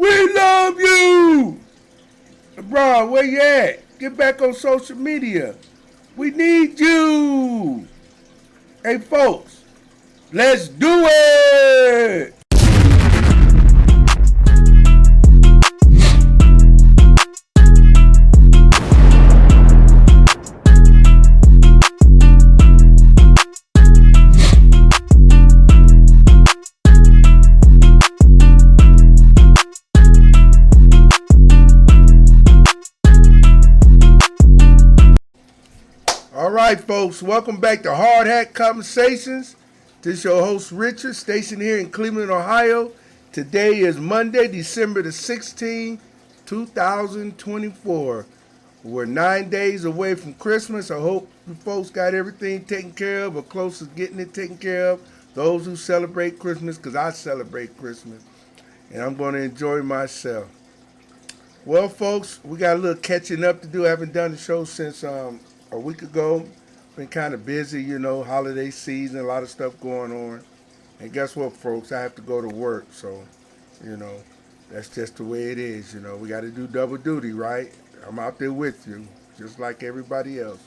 We love you! LeBron, where you at? Get back on social media. We need you! Hey, folks, let's do it! All right, folks, welcome back to Hard Hat Conversations. This is your host, Richard, stationed here in Cleveland, Ohio. Today is Monday, December the 16th, 2024. We're 9 days away from Christmas. I hope you folks got everything taken care of or close to getting it taken care of. Those who celebrate Christmas, because I celebrate Christmas, and I'm going to enjoy myself. Well, folks, we got a little catching up to do. I haven't done the show since a week ago. Been kind of busy, holiday season, a lot of stuff going on. And guess what, folks? I have to go to work, so, you know, that's just the way it is. We got to do double duty, right? I'm out there with you, just like everybody else.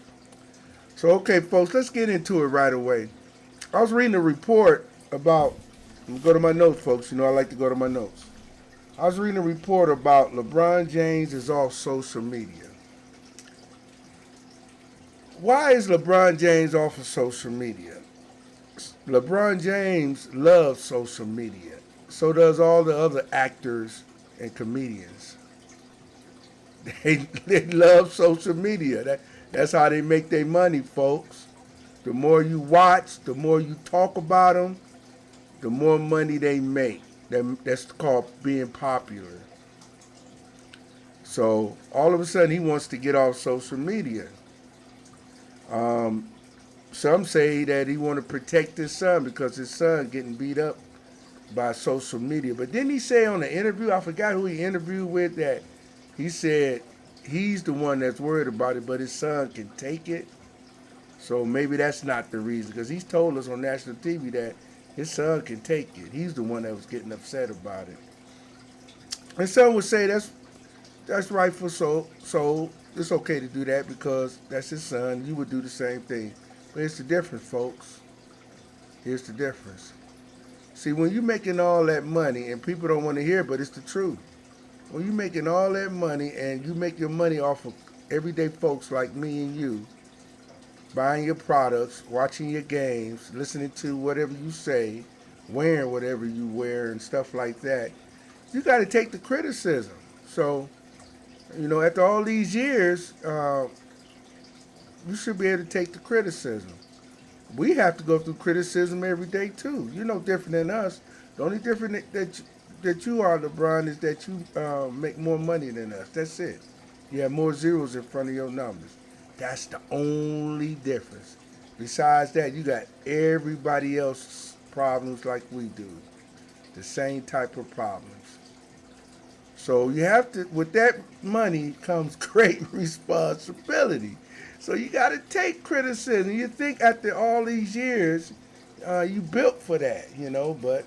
So, okay, folks, let's get into it right away. I was reading a report about, let me go to my notes, folks. I like to go to my notes. I was reading a report about LeBron James is off social media. Why is LeBron James off of social media? LeBron James loves social media. So does all the other actors and comedians. They love social media. That's how they make their money, folks. The more you watch, the more you talk about them, the more money they make. That's called being popular. So all of a sudden he wants to get off social media. Some say that he want to protect his son because his son getting beat up by social media. But didn't he say on the interview, I forgot who he interviewed with, that he said he's the one that's worried about it, but his son can take it. So maybe that's not the reason, because he's told us on national TV that his son can take it. He's the one that was getting upset about it. And some would say that's rightful, so it's okay to do that because that's his son. You would do the same thing. But here's the difference, folks. Here's the difference. See, when you're making all that money, and people don't want to hear it, but it's the truth. When you're making all that money and you make your money off of everyday folks like me and you, buying your products, watching your games, listening to whatever you say, wearing whatever you wear and stuff like that, you got to take the criticism. So, after all these years, you should be able to take the criticism. We have to go through criticism every day too. You're no different than us. The only difference that you are, LeBron, is that you make more money than us. That's it. You have more zeros in front of your numbers. That's the only difference. Besides that, you got everybody else's problems like we do. The same type of problems. So you have to, with that money comes great responsibility. So you got to take criticism. You think after all these years, you built for that, but,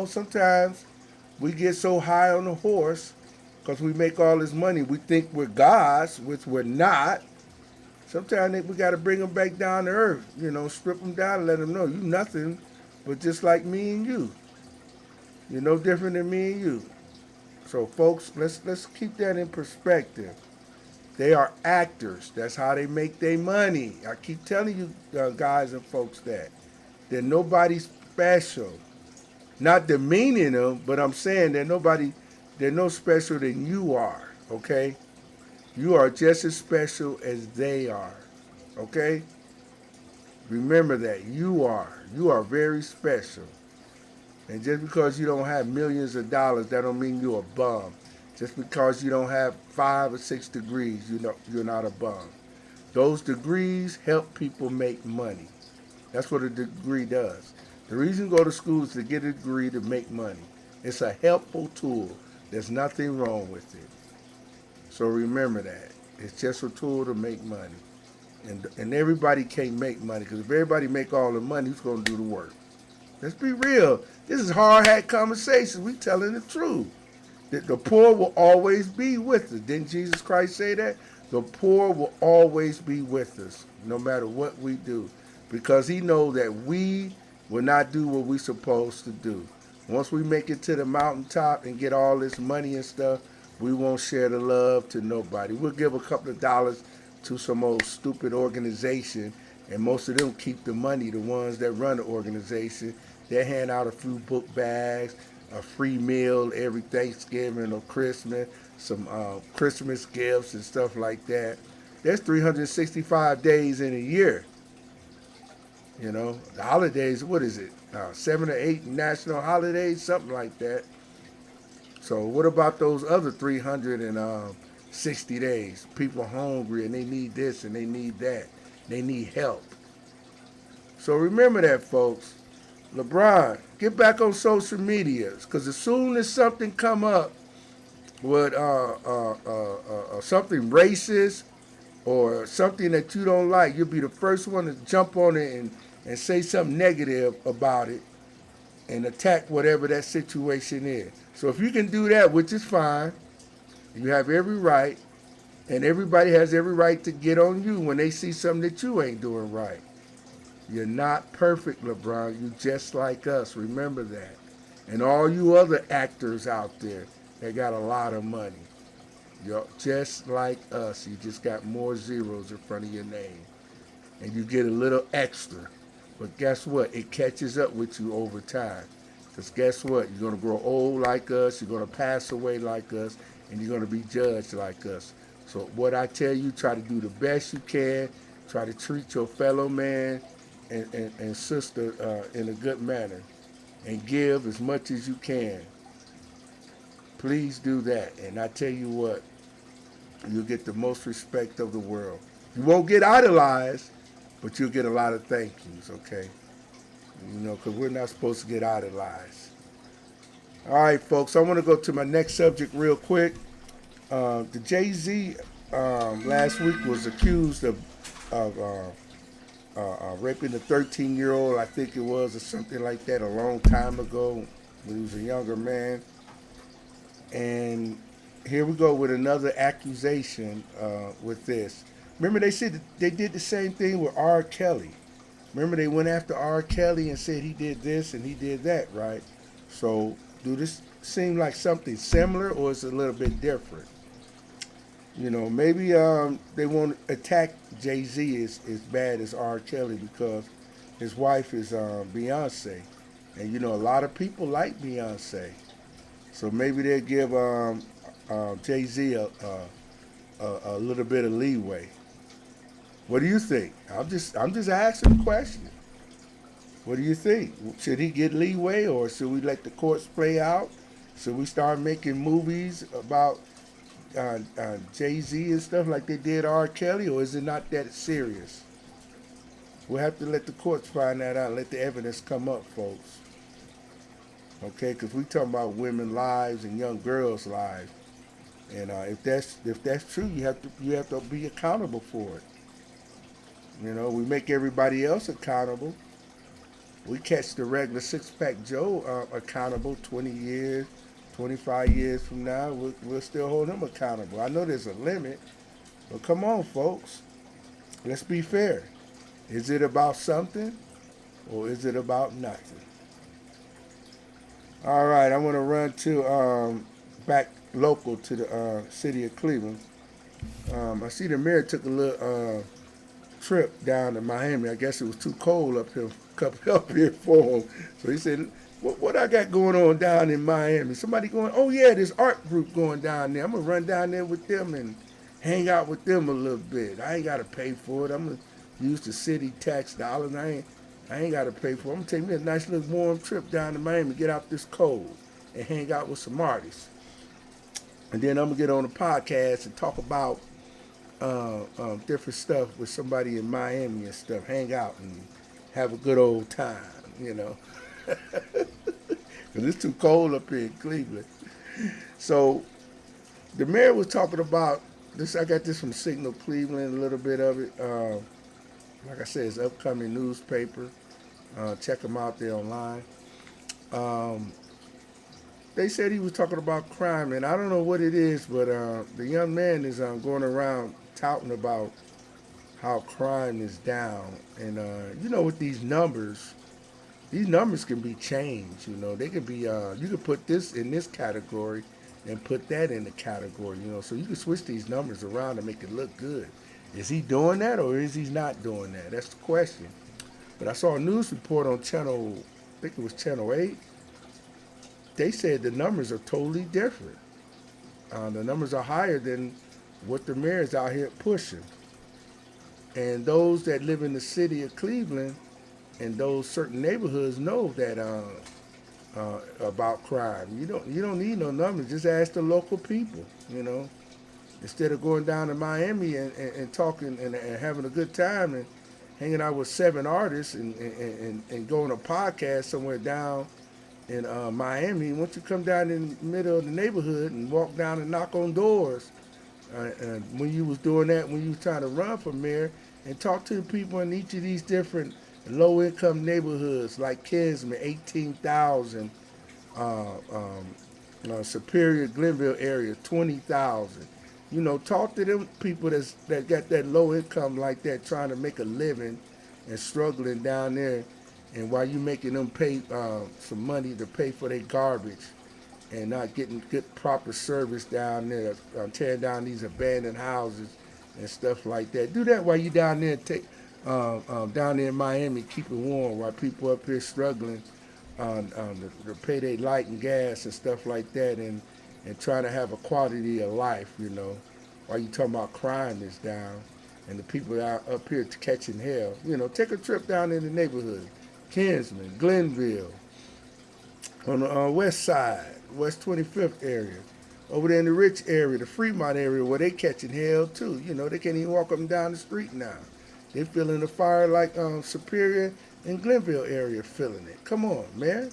sometimes we get so high on the horse because we make all this money. We think we're gods, which we're not. Sometimes we got to bring them back down to earth, strip them down and let them know you nothing but just like me and you. You're no different than me and you. So, folks, let's keep that in perspective. They are actors. That's how they make their money. I keep telling you guys and folks that. They're nobody special. Not demeaning them, but I'm saying they're no special than you are, okay? You are just as special as they are, okay? Remember that. You are very special. And just because you don't have millions of dollars, that don't mean you're a bum. Just because you don't have 5 or 6 degrees, you're not a bum. Those degrees help people make money. That's what a degree does. The reason you go to school is to get a degree to make money. It's a helpful tool. There's nothing wrong with it. So remember that. It's just a tool to make money. And everybody can't make money, because if everybody make all the money, who's going to do the work? Let's be real. This is hard hat conversations. We telling the truth. The poor will always be with us. Didn't Jesus Christ say that? The poor will always be with us, no matter what we do, because he knows that we will not do what we're supposed to do. Once we make it to the mountaintop and get all this money and stuff, we won't share the love to nobody. We'll give a couple of dollars to some old stupid organization, and most of them keep the money. The ones that run the organization, they hand out a few book bags, a free meal every Thanksgiving or Christmas, some Christmas gifts and stuff like that. There's 365 days in a year. You know, the holidays, what is it? 7 or 8 national holidays, something like that. So what about those other 360 days? People are hungry and they need this and they need that. They need help. So remember that, folks. LeBron, get back on social media, because as soon as something come up with something racist or something that you don't like, you'll be the first one to jump on it and say something negative about it and attack whatever that situation is. So if you can do that, which is fine, you have every right, and everybody has every right to get on you when they see something that you ain't doing right. You're not perfect, LeBron. You just like us. Remember that. And all you other actors out there that got a lot of money. You're just like us. You just got more zeros in front of your name. And you get a little extra. But guess what? It catches up with you over time. Because guess what? You're going to grow old like us. You're going to pass away like us. And you're going to be judged like us. So what I tell you, try to do the best you can. Try to treat your fellow man and sister in a good manner. And give as much as you can. Please do that. And I tell you what, you'll get the most respect of the world. You won't get idolized, but you'll get a lot of thank yous, okay? You know, because we're not supposed to get idolized. All right, folks, I want to go to my next subject real quick. The Jay-Z last week was accused of raping a 13-year-old, I think it was, or something like that, a long time ago when he was a younger man. And here we go with another accusation with this. Remember, they said they did the same thing with R. Kelly. Remember, they went after R. Kelly and said he did this and he did that, right? So, do this seem like something similar, or is it a little bit different? You know, maybe they won't attack Jay-Z as bad as R. Kelly because his wife is Beyonce. And, you know, a lot of people like Beyonce. So maybe they'll give Jay-Z a little bit of leeway. What do you think? I'm just asking a question. What do you think? Should he get leeway, or should we let the courts play out? Should we start making movies about Jay-Z and stuff like they did R. Kelly, or is it not that serious? We'll have to let the courts find that out. Let the evidence come up, folks. Okay, because we talking about women's lives and young girls' lives, and if that's true, you have to be accountable for it. You know, we make everybody else accountable. We catch the regular six-pack Joe accountable 20 years, 25 years from now. We'll still hold him accountable. I know there's a limit, but come on, folks. Let's be fair. Is it about something, or is it about nothing? All right, I want to run to back local to the city of Cleveland. I see the mayor took a little trip down to Miami. I guess it was too cold up here for him. So he said, what I got going on down in Miami? Somebody going, oh yeah, this art group going down there. I'm going to run down there with them and hang out with them a little bit. I ain't got to pay for it. I'm going to use the city tax dollars. I ain't got to pay for it. I'm going to take me a nice little warm trip down to Miami, get out this cold and hang out with some artists. And then I'm going to get on a podcast and talk about different stuff with somebody in Miami and stuff. Hang out and have a good old time, you know. Because it's too cold up here in Cleveland. So the mayor was talking about this. I got this from Signal Cleveland, a little bit of it. Like I said, it's upcoming newspaper. Check them out there online. they said he was talking about crime, and I don't know what it is, but the young man is going around touting about how crime is down, and with these numbers can be changed. They can be you can put this in this category and put that in the category. So you can switch these numbers around to make it look good. Is he doing that or is he not doing that? That's the question. But I saw a news report on channel, I think it was channel 8. They said the numbers are totally different. The numbers are higher than what the mayor's out here pushing. And those that live in the city of Cleveland and those certain neighborhoods know that about crime. You don't need no numbers. Just ask the local people. Instead of going down to Miami and talking and having a good time and hanging out with 7 artists and going to podcast somewhere down in Miami. Once you come down in the middle of the neighborhood and walk down and knock on doors, and when you was doing that, when you was trying to run for mayor, and talk to the people in each of these different low-income neighborhoods like Kinsman, 18,000, Superior, Glenville area, 20,000. Talk to them people that got that low income like that, trying to make a living and struggling down there, and while you making them pay some money to pay for their garbage and not getting good proper service down there, tearing down these abandoned houses and stuff like that. Do that while you down there, down there in Miami, keep it warm while people up here struggling to pay their light and gas and stuff like that, and trying to have a quality of life, while you talking about crime is down and the people out up here catching hell. Take a trip down in the neighborhood, Kinsman, Glenville, on the west side, West 25th area, over there in the rich area, the Fremont area, where they catching hell too. They can't even walk up and down the street now. They feeling the fire like Superior and Glenville area feeling it. Come on, man.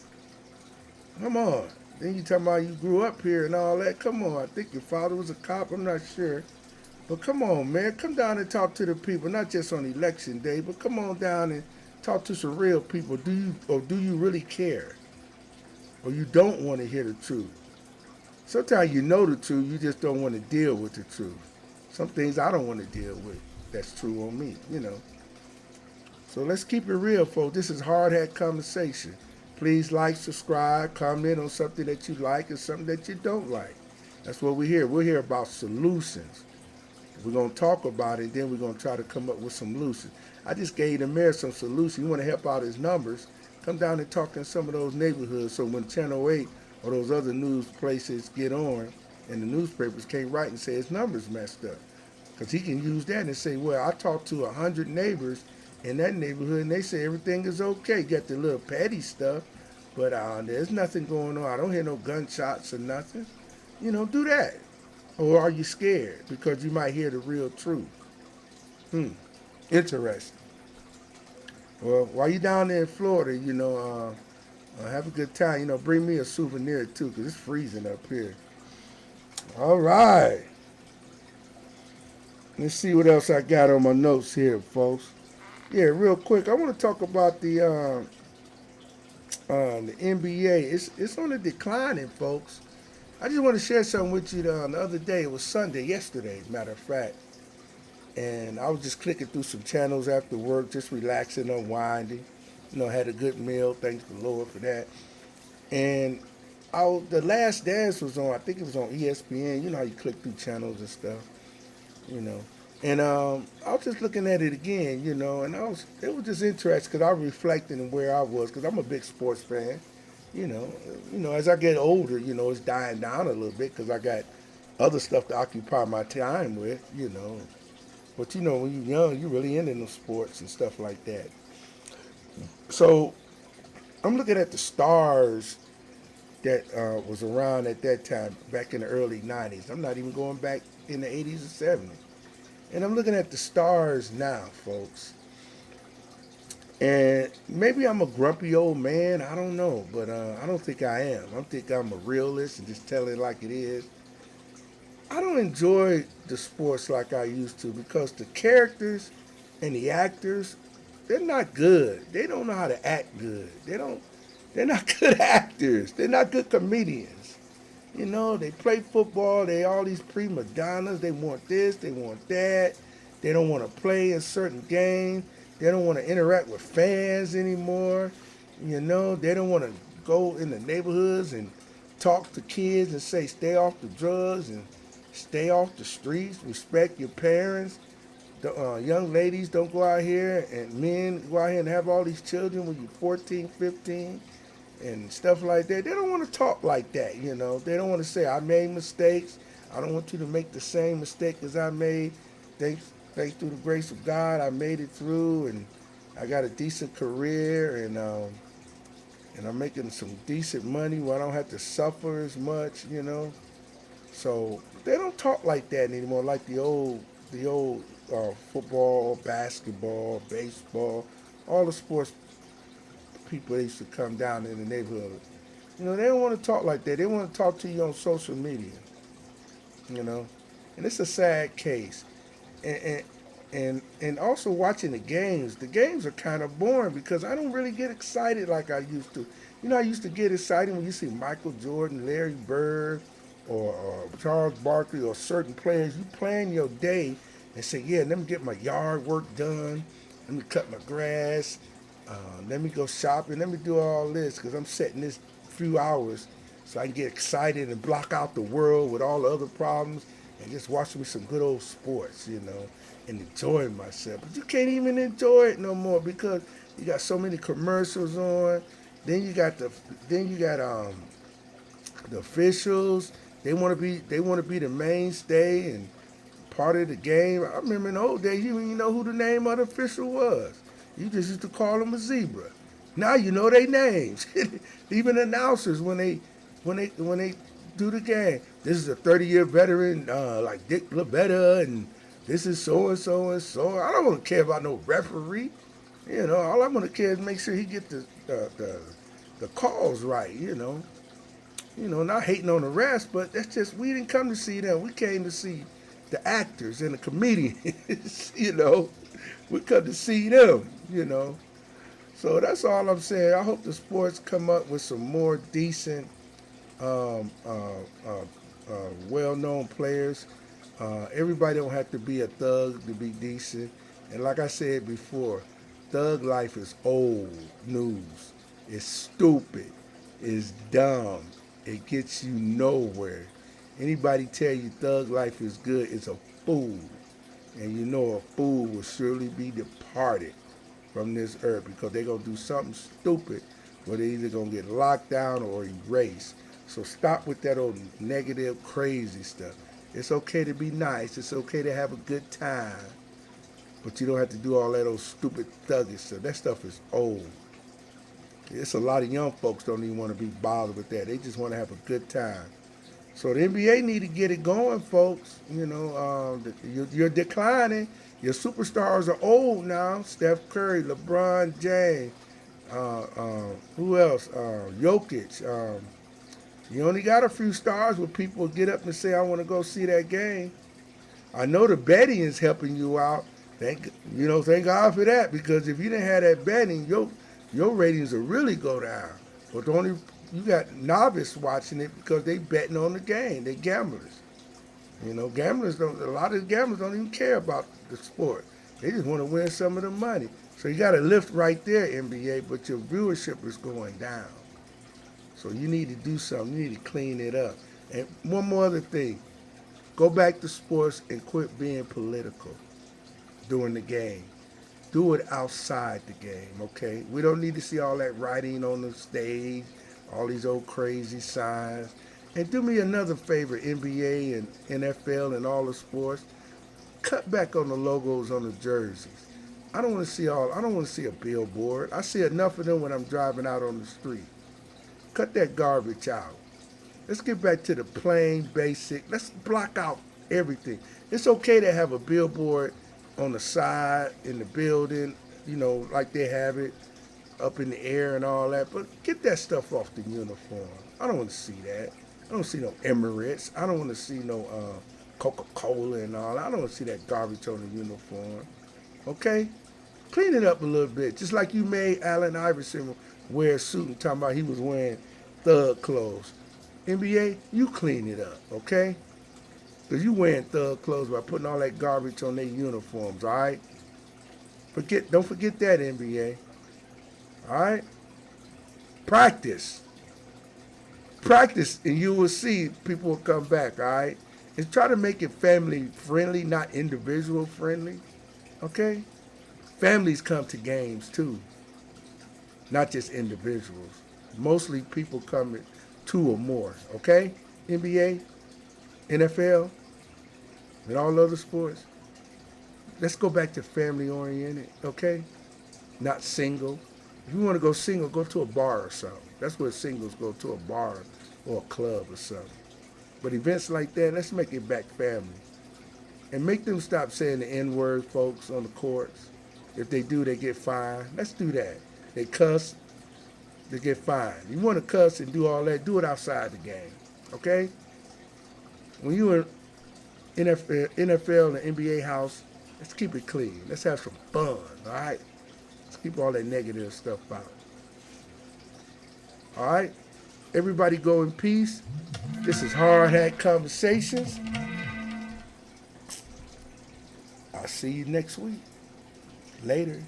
Come on. Then you talking about you grew up here and all that. Come on. I think your father was a cop. I'm not sure. But come on, man. Come down and talk to the people, not just on election day, but come on down and talk to some real people. Do you really care? Or you don't want to hear the truth? Sometimes you know the truth, you just don't want to deal with the truth. Some things I don't want to deal with. That's true on me. So let's keep it real, folks. This is Hard Hat Conversation. Please like, subscribe, comment on something that you like and something that you don't like. That's what we're here. We're here about solutions. We're going to talk about it, then we're going to try to come up with some solutions. I just gave the mayor some solutions. You want to help out his numbers, come down and talk in some of those neighborhoods so when Channel 8 or those other news places get on and the newspapers can't write and say his numbers messed up. Because he can use that and say, well, I talked to 100 neighbors in that neighborhood and they say everything is okay. Got the little petty stuff, but there's nothing going on. I don't hear no gunshots or nothing. Do that. Or are you scared because you might hear the real truth? Interesting. Well, while you're down there in Florida, have a good time. Bring me a souvenir too, because it's freezing up here. All right. Let's see what else I got on my notes here, folks. Yeah, real quick, I want to talk about the NBA. It's on the declining, folks. I just want to share something with you. The other day, it was Sunday, yesterday, as a matter of fact, and I was just clicking through some channels after work, just relaxing, unwinding. Had a good meal. Thanks the Lord for that. And the Last Dance was on. I think it was on ESPN. You know how you click through channels and stuff. you know. And I was just looking at it again, and it was just interesting because I was reflecting on where I was because I'm a big sports fan. As I get older, it's dying down a little bit because I got other stuff to occupy my time with. But when you're young, you're really into the sports and stuff like that. So I'm looking at the stars that was around at that time, back in the early 90s. I'm not even going back in the 80s or 70s. And I'm looking at the stars now, folks. And maybe I'm a grumpy old man, I don't know, but I don't think I am. I think I'm a realist and just tell it like it is. I don't enjoy the sports like I used to because the characters and the actors, they're not good. They don't know how to act good. They're not good actors. They're not good comedians. You know, they play football. They all these prima donnas. They want this. They want that. They don't want to play in certain games. They don't want to interact with fans anymore. You know, they don't want to go in the neighborhoods and talk to kids and say stay off the drugs and stay off the streets. Respect your parents. The young ladies don't go out here, and men go out here and have all these children when you're 14, 15 and stuff like that. They don't want to talk like that, you know. They don't want to say, I made mistakes. I don't want you to make the same mistake as I made. Thanks through the grace of God, I made it through, and I got a decent career, and I'm making some decent money where I don't have to suffer as much, you know. So they don't talk like that anymore, like the old football, basketball, baseball, all the sports people that used to come down in the neighborhood. You know, they don't want to talk like that. They want to talk to you on social media, you know. And it's a sad case. And and also watching the games. The games are kind of boring because I don't really get excited like I used to. You know, I used to get excited when you see Michael Jordan, Larry Bird, or Charles Barkley, or certain players. You plan your day and say, yeah, let me get my yard work done. Let me cut my grass. Let me go shopping. Let me do all this because I'm setting this few hours so I can get excited and block out the world with all the other problems and just watch me some good old sports, you know, and enjoy myself. But you can't even enjoy it no more because you got so many commercials on. Then you got the officials. They want to be the mainstay and part of the game. I remember in the old days, you didn't even know who the name of the official was. You just used to call them a zebra. Now you know their names. Even announcers when they do the game. This is a 30-year veteran like Dick LaBetta, and this is so and so and so. I don't want to care about no referee. You know, all I'm gonna care is make sure he get the calls right. Not hating on the rest, but that's just we didn't come to see them. We came to see the actors and the comedians. We come to see them. So that's all I'm saying. I hope the sports come up with some more decent, um, uh, uh, well-known players. Everybody don't have to be a thug to be decent. And like I said before, thug life is old news. It's stupid. It's dumb. It gets you nowhere. Anybody tell you thug life is good is a fool. And you know a fool will surely be departed from this earth because they're going to do something stupid where they're either going to get locked down or erased. So stop with that old negative, crazy stuff. It's okay to be nice. It's okay to have a good time. But you don't have to do all that old stupid thuggish stuff. That stuff is old. It's a lot of young folks don't even want to be bothered with that. They just want to have a good time. So the NBA need to get it going, folks. You're declining. Your superstars are old now. Steph Curry, LeBron James, who else? Jokic. You only got a few stars where people get up and say, "I want to go see that game." I know the betting is helping you out. Thank God for that because if you didn't have that betting, your ratings will really go down. But the only you got novice watching it because they betting on the game. They gamblers. Gamblers don't. A lot of gamblers don't even care about the sport. They just want to win some of the money. So you got a lift right there, NBA, but your viewership is going down. So you need to do something. You need to clean it up. And one more other thing. Go back to sports and quit being political during the game. Do it outside the game, okay? We don't need to see all that writing on the stage, all these old crazy signs. And do me another favor, NBA and NFL and all the sports. Cut back on the logos on the jerseys. I don't want to see a billboard. I see enough of them when I'm driving out on the street. Cut that garbage out. Let's get back to the plain basic. Let's block out everything. It's okay to have a billboard on the side in the building, like they have it up in the air and all that. But get that stuff off the uniform. I don't want to see that. I don't see no Emirates. I don't want to see no Coca-Cola and all. I don't want to see that garbage on the uniform. Okay? Clean it up a little bit. Just like you made Allen Iverson wear a suit and talking about he was wearing thug clothes. NBA, you clean it up, okay? Because you wearing thug clothes by putting all that garbage on their uniforms, all right? Don't forget that, NBA, all right? Practice. Practice, and you will see people will come back, all right? And try to make it family friendly, not individual friendly, okay? Families come to games too, not just individuals. Mostly people come at two or more, okay? NBA, NFL, and all other sports. Let's go back to family oriented, okay? Not single. If you want to go single, go to a bar or something. That's where singles go, to a bar or a club or something. But events like that, let's make it back family. And make them stop saying the N word, folks, on the courts. If they do, they get fined. Let's do that. They cuss, they get fined. You want to cuss and do all that, do it outside the game. Okay? When you're in NFL and NBA house, let's keep it clean. Let's have some fun, all right? Let's keep all that negative stuff out. All right? Everybody go in peace. This is Hard Hat Conversations. I'll see you next week. Later.